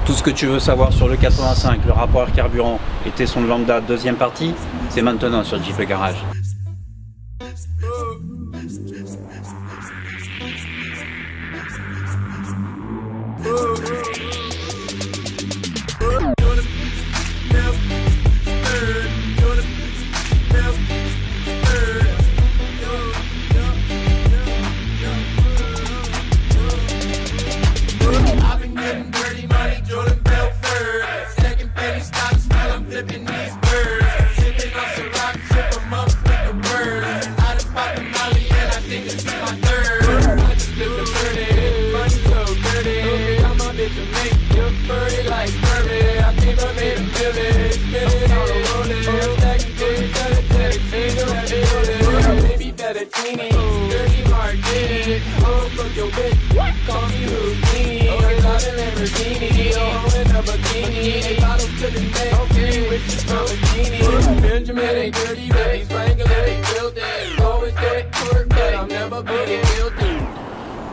Tout ce que tu veux savoir sur le 85, le rapport air carburant et tes sons de lambda, deuxième partie, c'est maintenant sur Jeep Le Garage.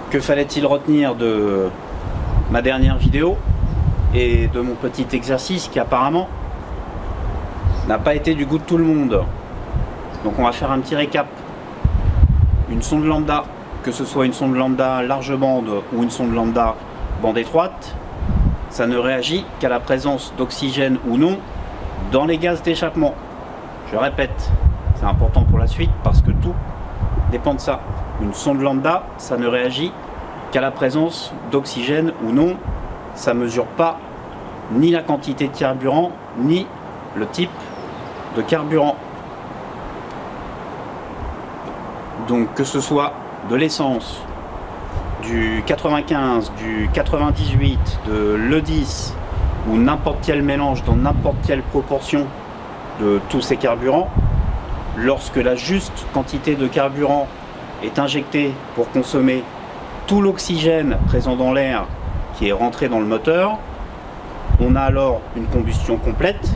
Que fallait-il retenir de ma dernière vidéo et de mon petit exercice qui apparemment n'a pas été du goût de tout le monde? Donc on va faire un petit récap. Une sonde lambda, que ce soit une sonde lambda large bande ou une sonde lambda bande étroite, ça ne réagit qu'à la présence d'oxygène ou non dans les gaz d'échappement. Je répète, c'est important pour la suite parce que tout dépend de ça. Une sonde lambda, ça ne réagit qu'à la présence d'oxygène ou non. Ça ne mesure pas ni la quantité de carburant, ni le type de carburant. Donc que ce soit de l'essence, du 95, du 98, de l'E10 ou n'importe quel mélange dans n'importe quelle proportion de tous ces carburants, lorsque la juste quantité de carburant est injectée pour consommer tout l'oxygène présent dans l'air qui est rentré dans le moteur, on a alors une combustion complète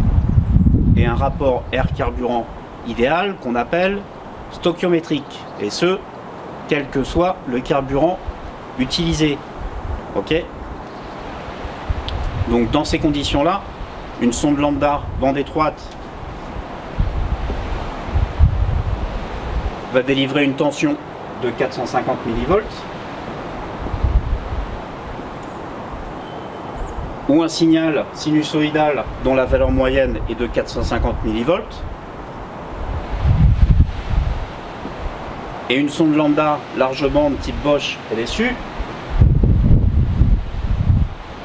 et un rapport air-carburant idéal qu'on appelle stoichiométrique, et ce, quel que soit le carburant utilisé. Ok? Donc dans ces conditions-là, une sonde lambda bande étroite va délivrer une tension de 450 mV ou un signal sinusoïdal dont la valeur moyenne est de 450 mV, et une sonde lambda large bande type Bosch LSU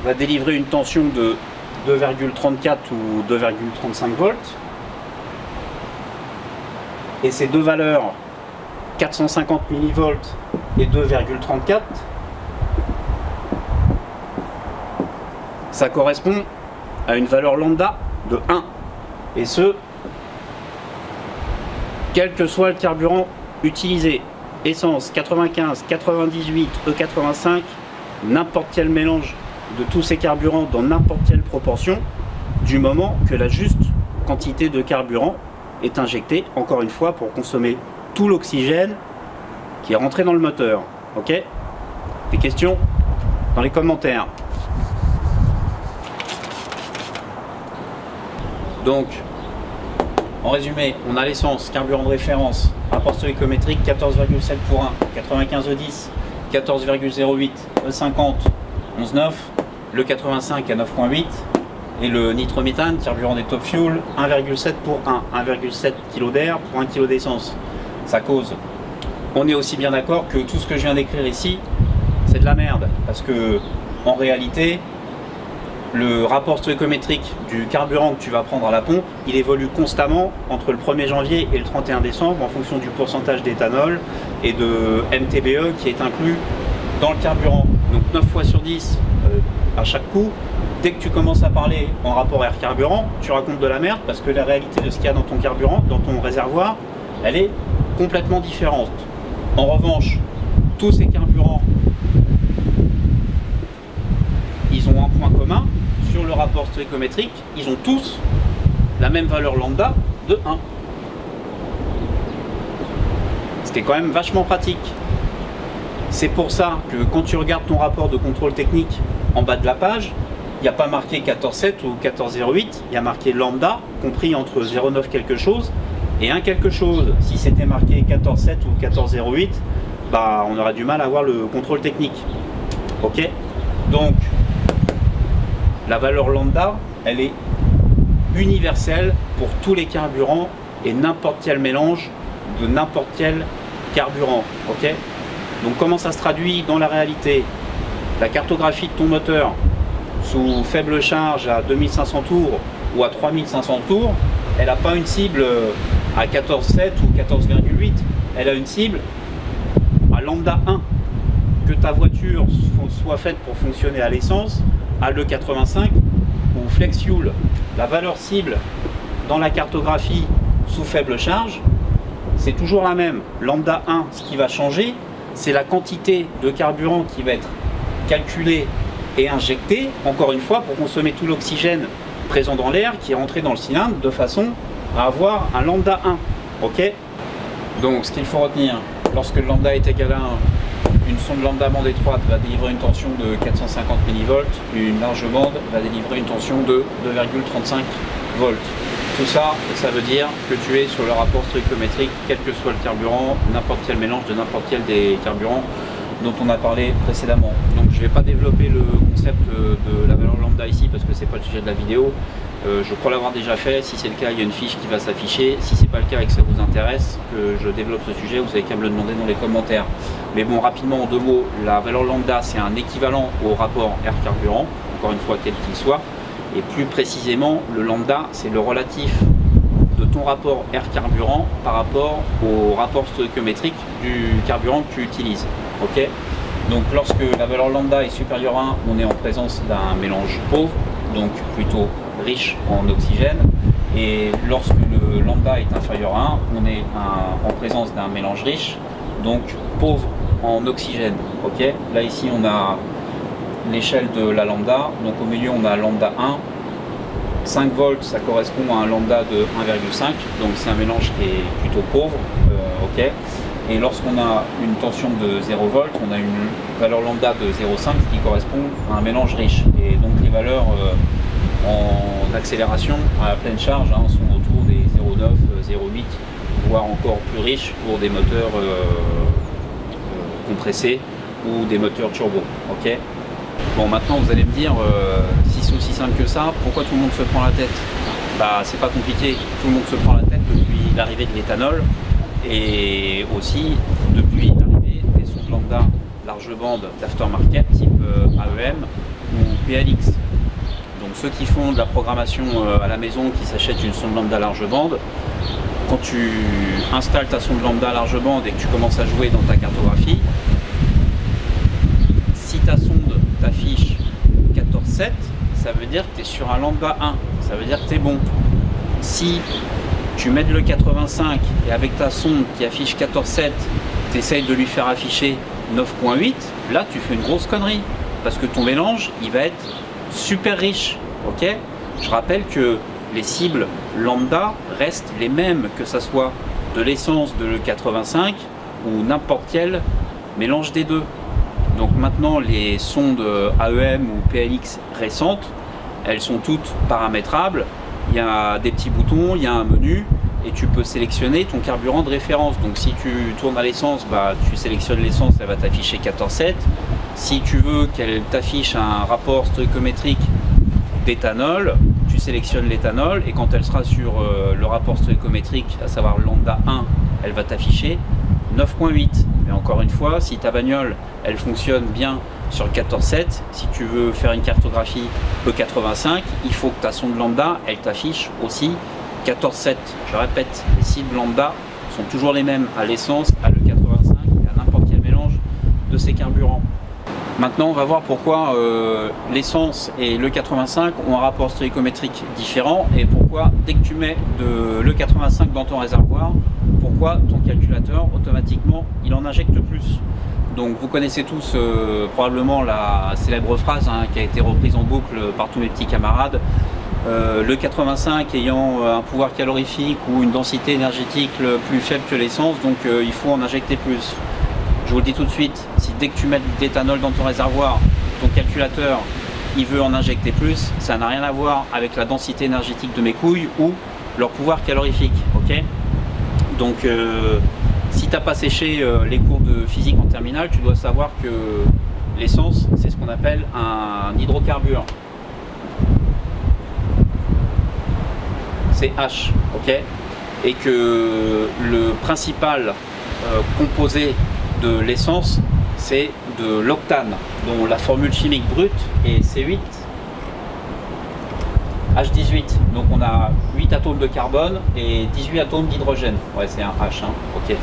va délivrer une tension de 2,34 ou 2,35 volts, et ces deux valeurs 450 mV et 2,34, ça correspond à une valeur lambda de 1, et ce, quel que soit le carburant utilisé, essence 95, 98, E85, n'importe quel mélange de tous ces carburants dans n'importe quelle proportion, du moment que la juste quantité de carburant est injectée, encore une fois, pour consommer tout l'oxygène qui est rentré dans le moteur. Ok? Des questions dans les commentaires. Donc, en résumé, on a l'essence, carburant de référence, rapport stoichiométrique 14,7 pour 1, 95 E10, 14,08, E50, 11,9, le 85 à 9,8, et le nitrométhane, carburant des top fuel, 1,7 pour 1, 1,7 kg d'air pour 1 kg d'essence. Ça cause. On est aussi bien d'accord que tout ce que je viens d'écrire ici, c'est de la merde, parce que en réalité, le rapport stoichiométrique du carburant que tu vas prendre à la pompe, il évolue constamment entre le 1er janvier et le 31 décembre en fonction du pourcentage d'éthanol et de MTBE qui est inclus dans le carburant. Donc 9 fois sur 10 à chaque coup, dès que tu commences à parler en rapport air-carburant, tu racontes de la merde parce que la réalité de ce qu'il y a dans ton carburant, dans ton réservoir, elle est complètement différente. En revanche, tous ces carburants, ils ont un point commun sur le rapport stoichiométrique, ils ont tous la même valeur lambda de 1. Ce qui est quand même vachement pratique. C'est pour ça que quand tu regardes ton rapport de contrôle technique en bas de la page, il n'y a pas marqué 14,7 ou 14,08, il y a marqué lambda, compris entre 0,9 quelque chose et 1 quelque chose. Si c'était marqué 14,7 ou 14,08, bah, on aurait du mal à avoir le contrôle technique. Ok? Donc, la valeur lambda, elle est universelle pour tous les carburants et n'importe quel mélange de n'importe quel carburant. Ok? Donc, comment ça se traduit dans la réalité? La cartographie de ton moteur sous faible charge à 2500 tours ou à 3500 tours, elle n'a pas une cible à 14,7 ou 14,8, elle a une cible à lambda 1. Que ta voiture soit faite pour fonctionner à l'essence, à l'E85 ou flex fuel, la valeur cible dans la cartographie sous faible charge, c'est toujours la même. Lambda 1, ce qui va changer, c'est la quantité de carburant qui va être calculée et injectée, encore une fois, pour consommer tout l'oxygène présent dans l'air qui est rentré dans le cylindre de façon à avoir un lambda 1. Ok? Donc, ce qu'il faut retenir, lorsque le lambda est égal à 1, une sonde lambda bande étroite va délivrer une tension de 450 millivolts, une large bande va délivrer une tension de 2,35 volts. Tout ça, ça veut dire que tu es sur le rapport stoichiométrique, quel que soit le carburant, n'importe quel mélange de n'importe quel des carburants dont on a parlé précédemment. Donc je ne vais pas développer le concept de la valeur lambda ici parce que c'est pas le sujet de la vidéo. Je crois l'avoir déjà fait. Si c'est le cas, il y a une fiche qui va s'afficher. Si c'est pas le cas et que ça vous intéresse, que je développe ce sujet, vous avez qu'à me le demander dans les commentaires. Mais bon, rapidement en deux mots, la valeur lambda c'est un équivalent au rapport air-carburant, encore une fois quel qu'il soit. Et plus précisément, le lambda c'est le relatif de ton rapport air-carburant par rapport au rapport stoichiométrique du carburant que tu utilises. Ok? Donc lorsque la valeur lambda est supérieure à 1, on est en présence d'un mélange pauvre, donc plutôt riche en oxygène. Et lorsque le lambda est inférieur à 1, on est en présence d'un mélange riche, donc pauvre en oxygène. Ok? Là ici on a l'échelle de la lambda, donc au milieu on a lambda 1. 5 volts, ça correspond à un lambda de 1,5, donc c'est un mélange qui est plutôt pauvre. Ok? Et lorsqu'on a une tension de 0 volts, on a une valeur lambda de 0,5, ce qui correspond à un mélange riche. Et donc les valeurs en accélération à pleine charge sont autour des 0,9, 0,8, voire encore plus riches pour des moteurs compressés ou des moteurs turbo. Ok? Bon, maintenant vous allez me dire, si c'est aussi simple que ça, pourquoi tout le monde se prend la tête? Bah c'est pas compliqué, tout le monde se prend la tête depuis l'arrivée de l'éthanol et aussi depuis l'arrivée des sondes lambda large bande d'aftermarket type AEM ou PLX. Donc ceux qui font de la programmation à la maison, qui s'achètent une sonde lambda large bande, quand tu installes ta sonde lambda large bande et que tu commences à jouer dans ta cartographie, si ta sonde t'affiche 14,7, ça veut dire que tu es sur un lambda 1, ça veut dire que tu es bon. Si tu mets le 85 et avec ta sonde qui affiche 14,7, tu essayes de lui faire afficher 9,8, là tu fais une grosse connerie, parce que ton mélange il va être super riche. Ok? Je rappelle que les cibles lambda restent les mêmes, que ça soit de l'essence de l'E85 ou n'importe quel mélange des deux. Donc maintenant les sondes AEM ou PLX récentes, elles sont toutes paramétrables. Il y a des petits boutons, il y a un menu et tu peux sélectionner ton carburant de référence. Donc si tu tournes à l'essence, bah, tu sélectionnes l'essence, elle va t'afficher 14,7. Si tu veux qu'elle t'affiche un rapport stoichiométrique d'éthanol, tu sélectionnes l'éthanol et quand elle sera sur le rapport stoichiométrique, à savoir lambda 1, elle va t'afficher 9,8. Mais encore une fois, si ta bagnole elle fonctionne bien sur 14,7, si tu veux faire une cartographie E85, il faut que ta sonde lambda elle t'affiche aussi 14,7. Je répète, les cibles lambda sont toujours les mêmes à l'essence, à l'E85 et à n'importe quel mélange de ces carburants. Maintenant, on va voir pourquoi l'essence et l'E85 ont un rapport stoichiométrique différent et pourquoi, dès que tu mets de l'E85 dans ton réservoir, pourquoi ton calculateur, automatiquement, il en injecte plus. Donc, vous connaissez tous probablement la célèbre phrase qui a été reprise en boucle par tous mes petits camarades. L'E85 ayant un pouvoir calorifique ou une densité énergétique plus faible que l'essence, donc il faut en injecter plus. Je vous le dis tout de suite, si dès que tu mets de l'éthanol dans ton réservoir, ton calculateur il veut en injecter plus, ça n'a rien à voir avec la densité énergétique de mes couilles ou leur pouvoir calorifique. Ok, donc si tu n'as pas séché les cours de physique en terminale, tu dois savoir que l'essence, c'est ce qu'on appelle un hydrocarbure. C'est H, ok, et que le principal composé de l'essence, c'est de l'octane, dont la formule chimique brute est C8H18. Donc on a 8 atomes de carbone et 18 atomes d'hydrogène. Ouais, c'est un H, hein, ok.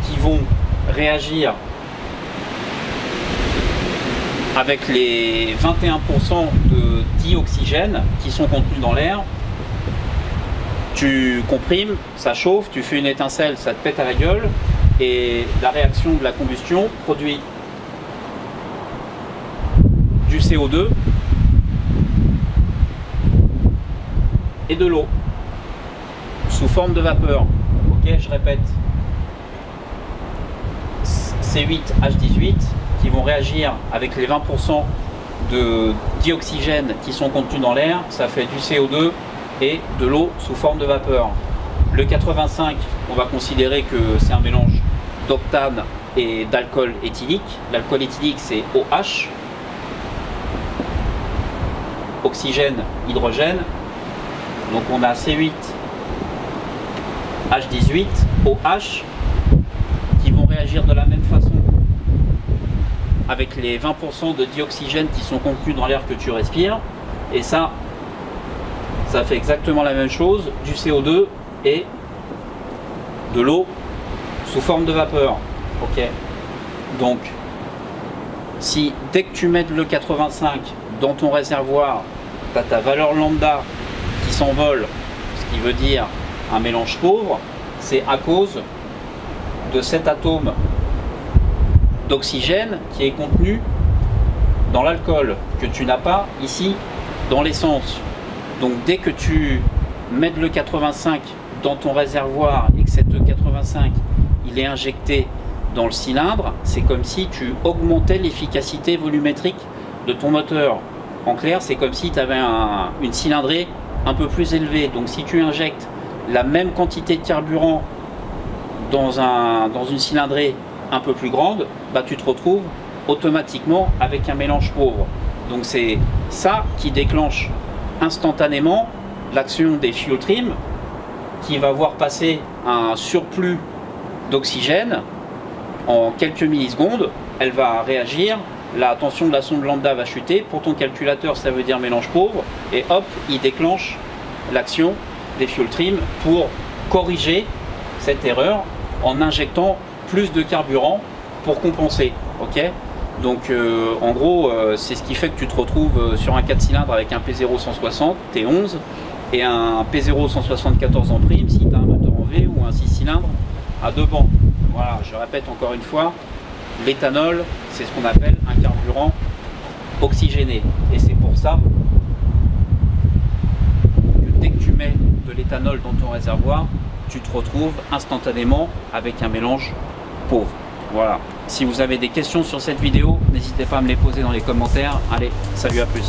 Qui vont réagir avec les 21% de dioxygène qui sont contenus dans l'air. Tu comprimes, ça chauffe, tu fais une étincelle, ça te pète à la gueule, et la réaction de la combustion produit du CO2 et de l'eau sous forme de vapeur. Ok, je répète, C8H18 qui vont réagir avec les 20% de dioxygène qui sont contenus dans l'air, ça fait du CO2 et de l'eau sous forme de vapeur. Le 85, on va considérer que c'est un mélange d'octane et d'alcool éthylique. L'alcool éthylique, c'est OH, oxygène, hydrogène. Donc on a C8H18, OH, qui vont réagir de la même façon avec les 20% de dioxygène qui sont contenus dans l'air que tu respires. Et ça fait exactement la même chose, du CO2 et de l'eau sous forme de vapeur. Ok, donc si dès que tu mets le 85 dans ton réservoir, tu as ta valeur lambda qui s'envole, ce qui veut dire un mélange pauvre, c'est à cause de cet atome d'oxygène qui est contenu dans l'alcool, que tu n'as pas ici dans l'essence. Donc dès que tu mets le 85 dans ton réservoir et que cette 85 il est injecté dans le cylindre, c'est comme si tu augmentais l'efficacité volumétrique de ton moteur. En clair, c'est comme si tu avais une cylindrée un peu plus élevée. Donc si tu injectes la même quantité de carburant dans une cylindrée un peu plus grande, bah, tu te retrouves automatiquement avec un mélange pauvre. Donc c'est ça qui déclenche instantanément l'action des fuel trim, qui va voir passer un surplus d'oxygène en quelques millisecondes. Elle va réagir, la tension de la sonde lambda va chuter, pour ton calculateur ça veut dire mélange pauvre, et hop, il déclenche l'action des fuel trim pour corriger cette erreur en injectant plus de carburant pour compenser. Ok, donc en gros c'est ce qui fait que tu te retrouves sur un 4 cylindres avec un P0 160 T11 et un P0 174 en prime si tu as un moteur en V, ou un 6 cylindres à 2 bancs. Voilà, je répète encore une fois, l'éthanol c'est ce qu'on appelle un carburant oxygéné, et c'est pour ça que dès que tu mets de l'éthanol dans ton réservoir, tu te retrouves instantanément avec un mélange pauvre. Voilà. Si vous avez des questions sur cette vidéo, n'hésitez pas à me les poser dans les commentaires. Allez, salut, à plus.